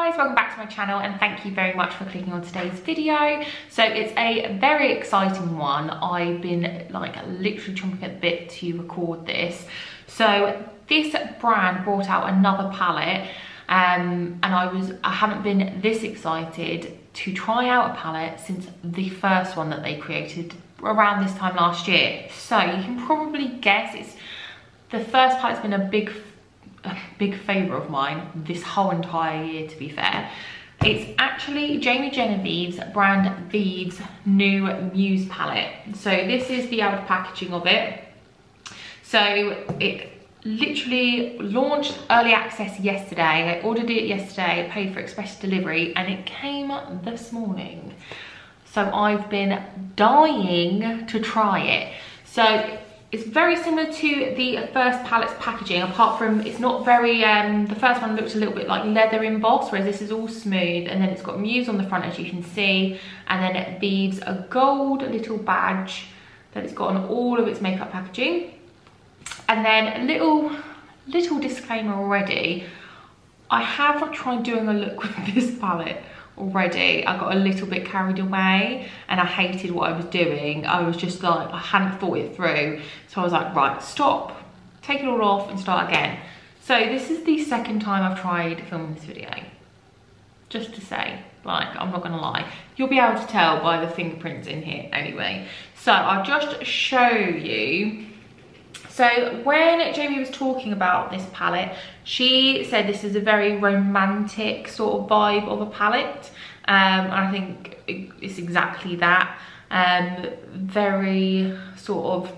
guys, welcome back to my channel and thank you very much for clicking on today's video. So it's a very exciting one. I've been like literally chomping at the bit to record this. So this brand brought out another palette and I haven't been this excited to try out a palette since the first one that they created around this time last year. So you can probably guess it's the first palette's been a big favourite of mine this whole entire year, to be fair. It's actually Jamie Genevieve's brand Vieve's new Muse palette. So this is the outer packaging of it. So it literally launched early access yesterday. I ordered it yesterday, I paid for express delivery, and it came this morning. So I've been dying to try it. So it's very similar to the first palette's packaging, apart from it's not very, the first one looked a little bit like leather embossed, whereas this is all smooth, and then it's got Muse on the front, as you can see, and then it Vieve's a gold little badge that it's got on all of its makeup packaging. And then a little disclaimer already, I have tried doing a look with this palette already. I got a little bit carried away and I hated what I was doing. I was just like, I hadn't thought it through. So I was like, right, stop, take it all off and start again. So this is the second time I've tried filming this video. Just to say, like, I'm not gonna lie. You'll be able to tell by the fingerprints in here anyway. So I'll just show you. So when Jamie was talking about this palette, she said this is a very romantic sort of vibe of a palette. And I think it's exactly that. Very sort of,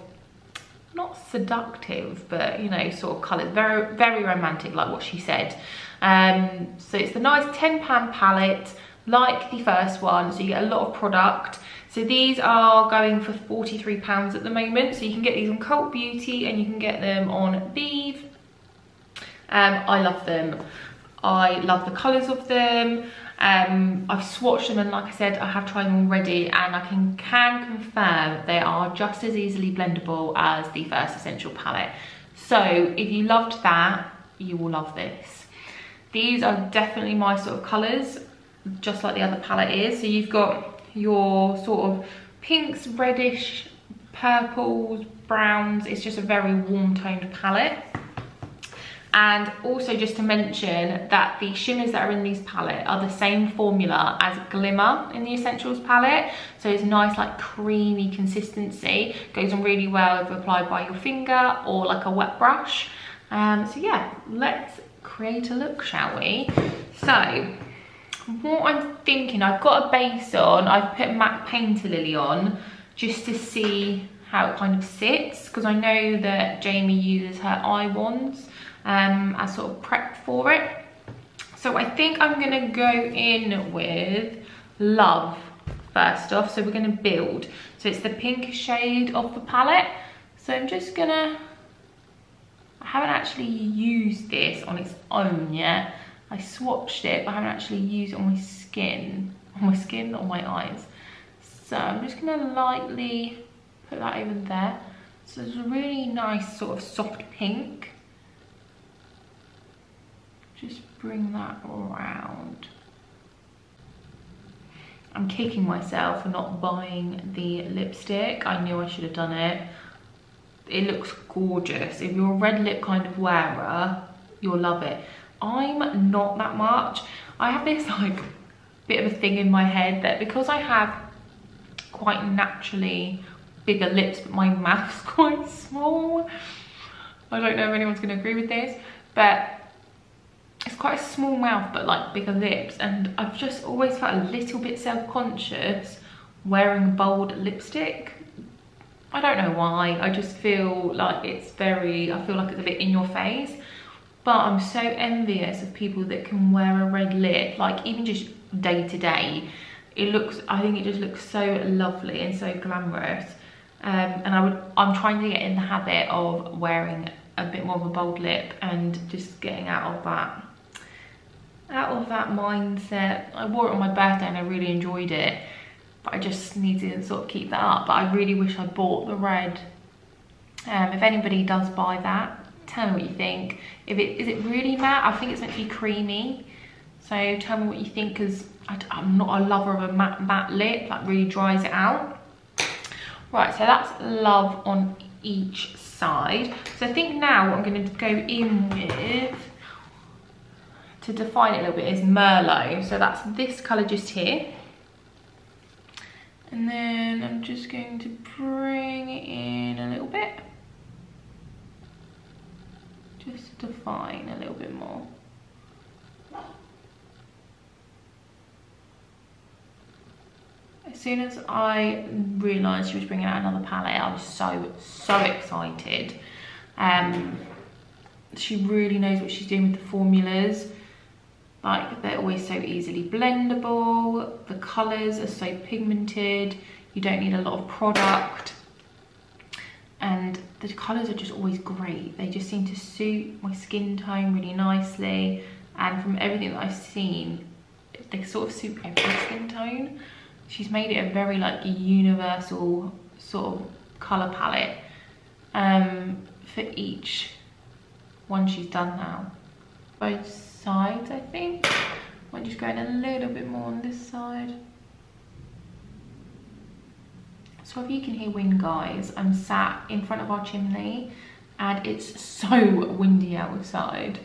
not seductive, but you know, sort of colours. Very romantic, like what she said. So it's the nice £10 palette, like the first one. So you get a lot of product. So these are going for £43 at the moment. So you can get these on Cult Beauty and you can get them on Vieve. I love them. I love the colours of them. I've swatched them and like I said, I have tried them already and I can confirm they are just as easily blendable as the first Essential palette. So if you loved that, you will love this. These are definitely my sort of colours, just like the other palette is. So you've got your sort of pinks, reddish, purples, browns. It's just a very warm toned palette. And also just to mention that the shimmers that are in these palette are the same formula as Glimmer in the Essentials palette. So it's nice like creamy consistency. Goes on really well if applied by your finger or like a wet brush. So yeah, let's create a look, shall we? So what I'm thinking, I've got a base on, I've put MAC Painter Lily on just to see how it kind of sits, because I know that Jamie uses her eye wands as sort of prep for it. So I think I'm gonna go in with Love first off. So we're gonna build. So it's the pink shade of the palette. So I'm just gonna, I haven't actually used this on its own yet. I swatched it, but I haven't actually used it on my skin, on my eyes. So I'm just gonna lightly put that over there. So it's a really nice sort of soft pink. Just bring that around. I'm kicking myself for not buying the lipstick. I knew I should have done it. It looks gorgeous. If you're a red lip kind of wearer, you'll love it. I'm not that much. I have this like bit of a thing in my head that because I have quite naturally bigger lips, but my mouth's quite small. I don't know if anyone's gonna agree with this, but it's quite a small mouth, but like bigger lips. And I've just always felt a little bit self-conscious wearing bold lipstick. I don't know why. I just feel like it's very, I feel like it's a bit in your face. But I'm so envious of people that can wear a red lip, like even just day to day. It looks, I think it just looks so lovely and so glamorous. And I'm trying to get in the habit of wearing a bit more of a bold lip and just getting out of that mindset. I wore it on my birthday and I really enjoyed it, but I just need to sort of keep that up. But I really wish I bought the red. If anybody does buy that, tell me what you think. Is it really matte? I think it's meant to be creamy. So tell me what you think, because I'm not a lover of a matte lip. That really dries it out. Right, so that's Love on each side. So I think now what I'm going to go in with, to define it a little bit, is Merlot. So that's this colour just here. And then I'm just going to bring it in a little bit. Just to define a little bit more. As soon as I realised she was bringing out another palette, I was so excited. She really knows what she's doing with the formulas. Like, they're always so easily blendable. The colours are so pigmented. You don't need a lot of product. And the colours are just always great. They just seem to suit my skin tone really nicely. And from everything that I've seen, they sort of suit every skin tone. She's made it a very like universal sort of colour palette for each one she's done now. Both sides, I think. I'm just going a little bit more on this side. So if you can hear wind, guys, I'm sat in front of our chimney and it's so windy outside.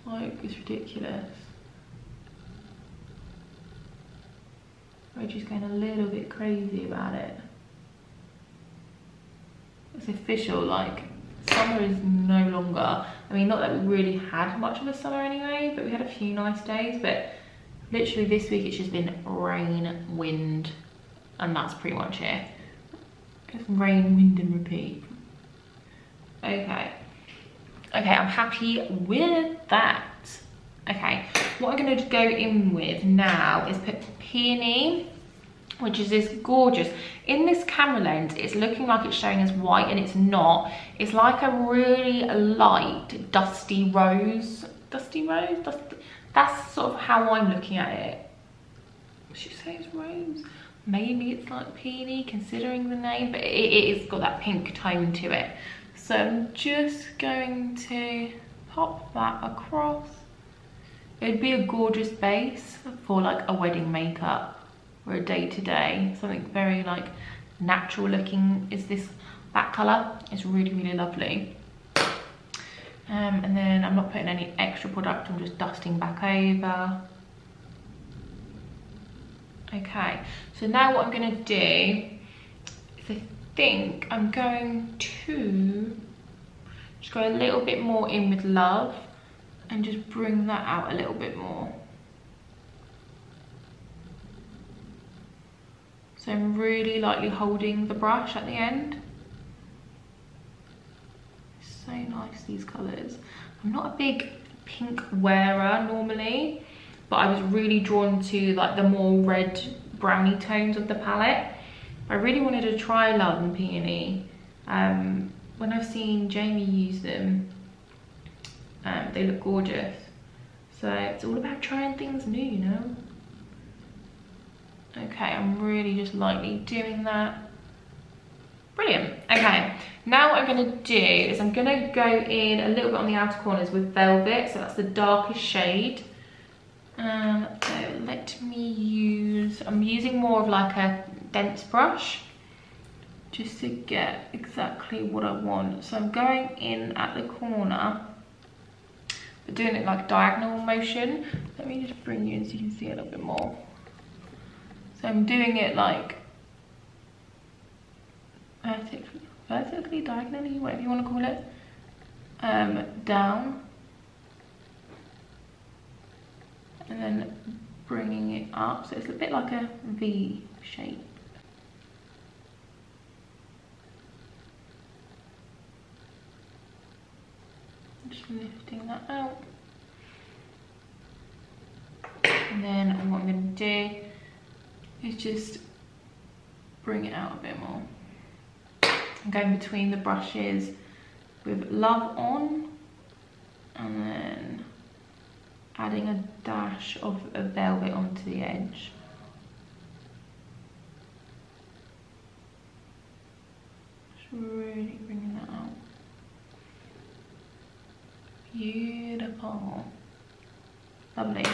Like, it's ridiculous. We're just going a little bit crazy about it. It's official, like, summer is no longer. I mean, not that we really had much of a summer anyway, but we had a few nice days. But literally this week it's just been rain, wind, and that's pretty much it. It's rain, wind, and repeat. Okay. Okay, I'm happy with that. Okay, what I'm going to go in with now is put Peony, which is this gorgeous. In this camera lens, it's looking like it's showing as white, and it's not. It's like a really light, dusty rose. Dusty rose? That's sort of how I'm looking at it. Should say it's rose? Maybe it's like Peony, considering the name, but it's got that pink tone to it. So I'm just going to pop that across. It'd be a gorgeous base for like a wedding makeup or a day-to-day. Something very like natural looking is that colour. It's really, really lovely. And then I'm not putting any extra product, I'm just dusting back over. Okay, so now what I'm going to do is I think I'm going to just go a little bit more in with Love and just bring that out a little bit more. So I'm really lightly holding the brush at the end. So nice, these colours. I'm not a big pink wearer normally, but I was really drawn to like the more red browny tones of the palette. I really wanted to try Love and Peony. When I've seen Jamie use them, they look gorgeous. So it's all about trying things new, you know? Okay, I'm really just lightly doing that. Brilliant. Okay, now what I'm going to do is I'm going to go in a little bit on the outer corners with Velvet. So that's the darkest shade. So let me use, I'm using more of like a dense brush just to get exactly what I want. So I'm going in at the corner, but doing it like diagonal motion. Let me just bring you in so you can see a little bit more. So I'm doing it like vertically, diagonally, whatever you want to call it, down, and then bringing it up. So it's a bit like a V shape. Just lifting that out. And then what I'm going to do is just bring it out a bit more. I'm going between the brushes with Love on, and then adding a dash of a Velvet onto the edge. Just really bringing that out. Beautiful. Lovely.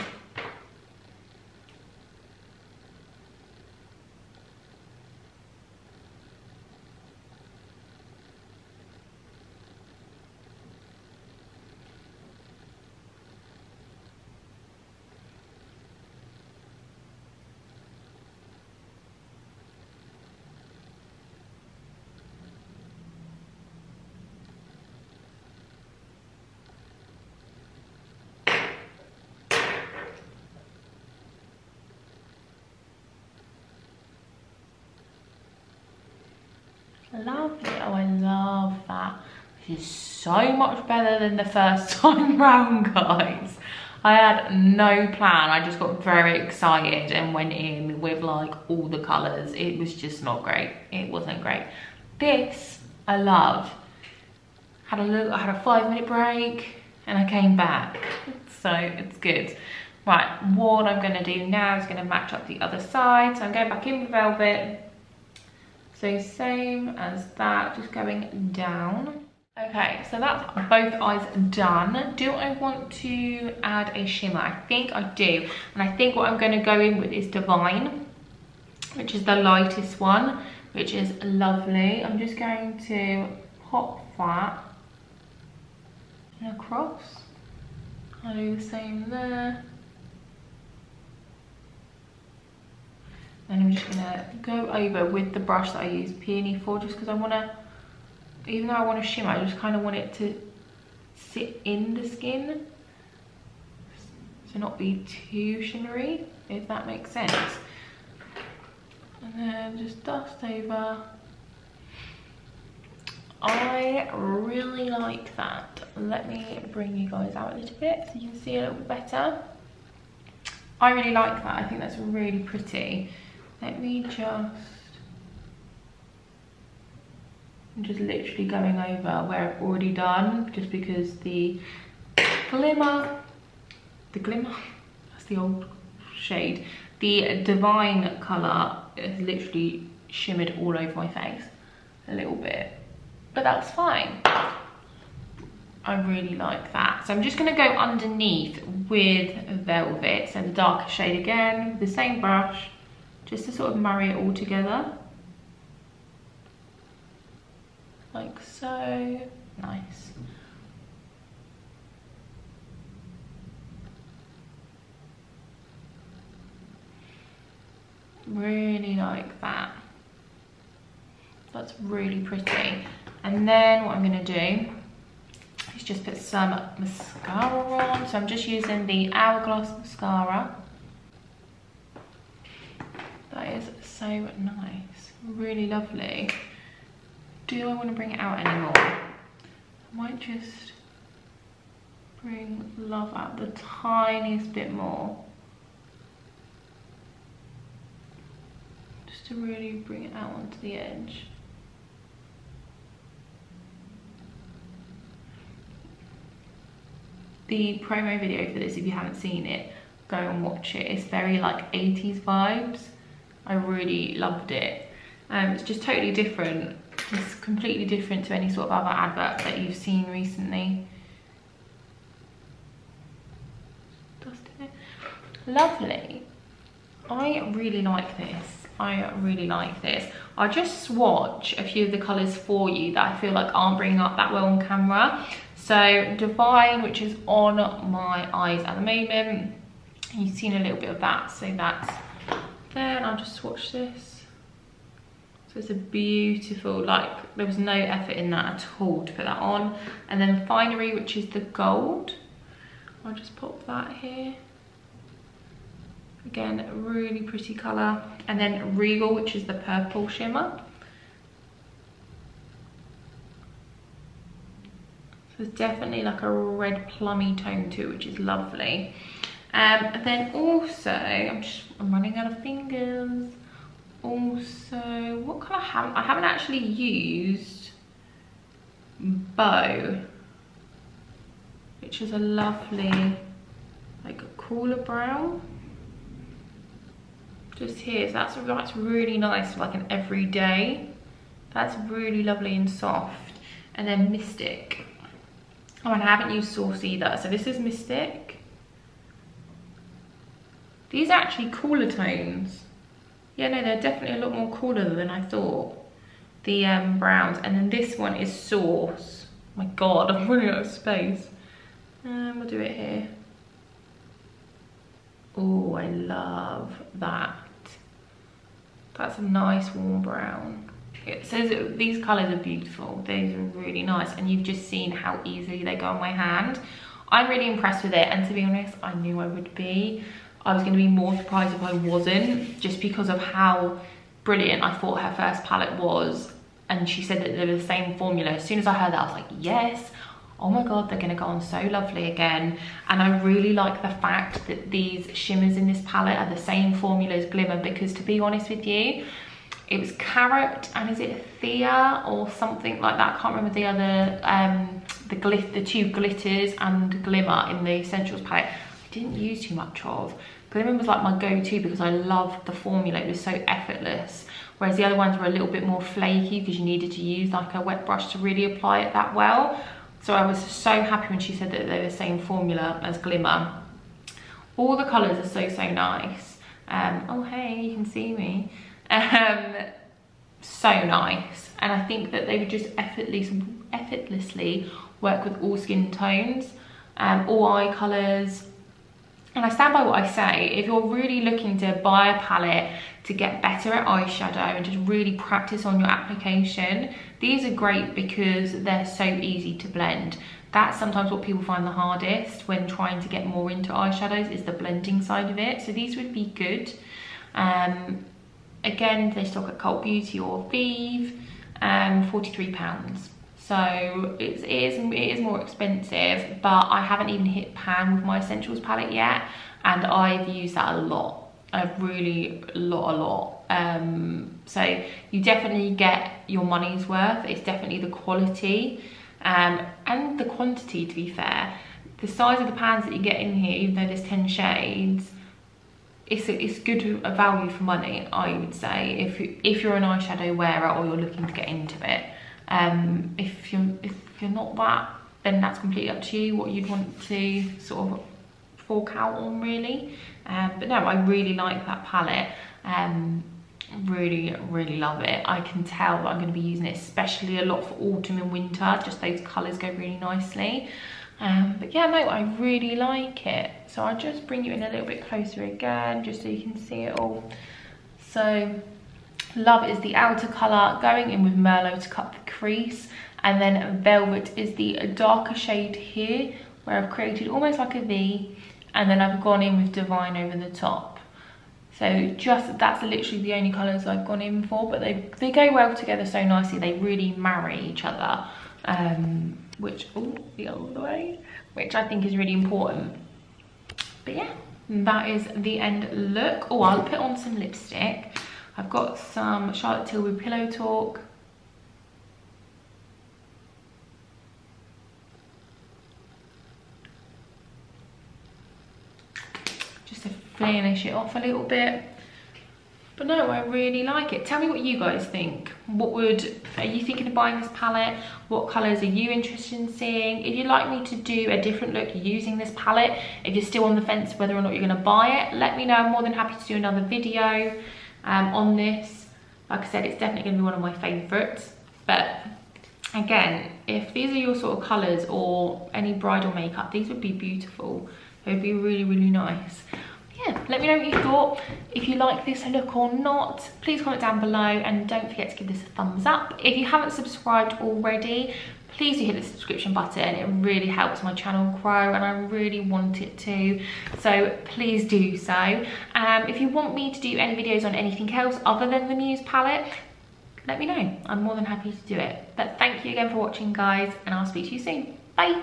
Lovely. Oh, I love that. This is so much better than the first time round, guys. I had no plan. I just got very excited and went in with like all the colours. It was just not great. It wasn't great. This I love. Had a look. I had a 5-minute break and I came back. So it's good. Right, what I'm going to do now is going to match up the other side. So I'm going back in with Velvet. So same as that, just going down. Okay, so that's both eyes done. Do I want to add a shimmer? I think I do. And I think what I'm going to go in with is Divine, which is the lightest one, which is lovely. I'm just going to pop that across. I'll do the same there. And I'm just gonna go over with the brush that I use Peony for, just because I wanna, even though I want to shimmer, I just kind of want it to sit in the skin, so not be too shimmery, if that makes sense. And then just dust over. I really like that. Let me bring you guys out a little bit so you can see a little bit better. I really like that. I think that's really pretty. Let me I'm just literally going over where I've already done, just because the glimmer, that's the old shade. The Divine colour has literally shimmered all over my face a little bit, but that's fine. I really like that. So I'm just gonna go underneath with Velvet, so the darker shade again, the same brush, just to sort of marry it all together. Like so. Nice. Really like that. That's really pretty. And then what I'm gonna do is just put some mascara on. So I'm just using the Hourglass mascara. That is so nice, really lovely. Do I want to bring it out anymore? I might just bring Love out the tiniest bit more, just to really bring it out onto the edge. The promo video for this, if you haven't seen it, go and watch it. It's very like 80s vibes. I really loved it. It's just totally different. It's completely different to any sort of other advert that you've seen recently. Lovely. I really like this. I really like this. I'll just swatch a few of the colours for you that I feel like aren't bringing up that well on camera. So Divine, which is on my eyes at the moment. You've seen a little bit of that, so that's there. And I'll just swatch this. So it's a beautiful, like, there was no effort in that at all to put that on. And then Finery, which is the gold. I'll just pop that here. Again, a really pretty colour. And then Regal, which is the purple shimmer. So there's definitely like a red plummy tone to it, which is lovely. And then also, I'm running out of fingers. Also, what colour I haven't actually used Bow, which is a lovely, like a cooler brown. Just here, so that's really nice for like an everyday. That's really lovely and soft. And then Mystic. Oh, and I haven't used Source either. So this is Mystic. These are actually cooler tones. Yeah, no, they're definitely a lot more cooler than I thought. The browns, and then this one is Sauce. My God, I'm running out of space. We'll do it here. Oh, I love that. That's a nice warm brown. It says these colours are beautiful. These are really nice, and you've just seen how easily they go on my hand. I'm really impressed with it, and to be honest, I knew I would be. I was going to be more surprised if I wasn't, just because of how brilliant I thought her first palette was. And she said that they were the same formula. As soon as I heard that, I was like, yes. Oh my God, they're going to go on so lovely again. And I really like the fact that these shimmers in this palette are the same formula as Glimmer, because to be honest with you, it was Carrot, and is it Thea or something like that? I can't remember the other, the two glitters and Glimmer in the Essentials palette. I didn't use too much of. Glimmer was like my go-to because I loved the formula. It was so effortless. Whereas the other ones were a little bit more flaky because you needed to use like a wet brush to really apply it that well. So I was so happy when she said that they were the same formula as Glimmer. All the colours are so, so nice. Oh, hey, you can see me. So nice. And I think that they would just effortlessly work with all skin tones, all eye colours. And I stand by what I say. If you're really looking to buy a palette to get better at eyeshadow and just really practice on your application, these are great because they're so easy to blend. That's sometimes what people find the hardest when trying to get more into eyeshadows, is the blending side of it. So these would be good. Again, they stock at Cult Beauty or Vieve, £43. So it is more expensive, but I haven't even hit pan with my Essentials palette yet, and I've used that a lot. I've really a lot. So you definitely get your money's worth. It's definitely the quality and the quantity, to be fair. The size of the pans that you get in here, even though there's 10 shades, it's good value for money, I would say, if you're an eyeshadow wearer or you're looking to get into it. If you're not that, then that's completely up to you what you'd want to sort of fork out on, really. But no, I really like that palette. Really love it. I can tell that I'm going to be using it especially a lot for autumn and winter. Just those colours go really nicely. But yeah, no, I really like it. So I'll just bring you in a little bit closer again, just so you can see it all. So Love is the outer colour, going in with Merlot to cut the crease, and then Velvet is the darker shade here, where I've created almost like a V, and then I've gone in with Divine over the top. So that's literally the only colours I've gone in for, but they go well together so nicely. They really marry each other, which, oh, the other way, which I think is really important. But yeah, that is the end look. Oh, I'll put on some lipstick. I've got some Charlotte Tilbury Pillow Talk. Just to finish it off a little bit. But no, I really like it. Tell me what you guys think. Are you thinking of buying this palette? What colours are you interested in seeing? If you'd like me to do a different look using this palette, if you're still on the fence whether or not you're going to buy it, let me know. I'm more than happy to do another video on this. Like I said, it's definitely going to be one of my favourites. But again, if these are your sort of colours or any bridal makeup, these would be beautiful. They would be really, really nice. Yeah, let me know what you thought. If you like this look or not, please comment down below, and don't forget to give this a thumbs up. If you haven't subscribed already, please do hit the subscription button. It really helps my channel grow, and I really want it to, so please do so. If you want me to do any videos on anything else other than the Muse palette, let me know. I'm more than happy to do it. But thank you again for watching, guys, and I'll speak to you soon. Bye.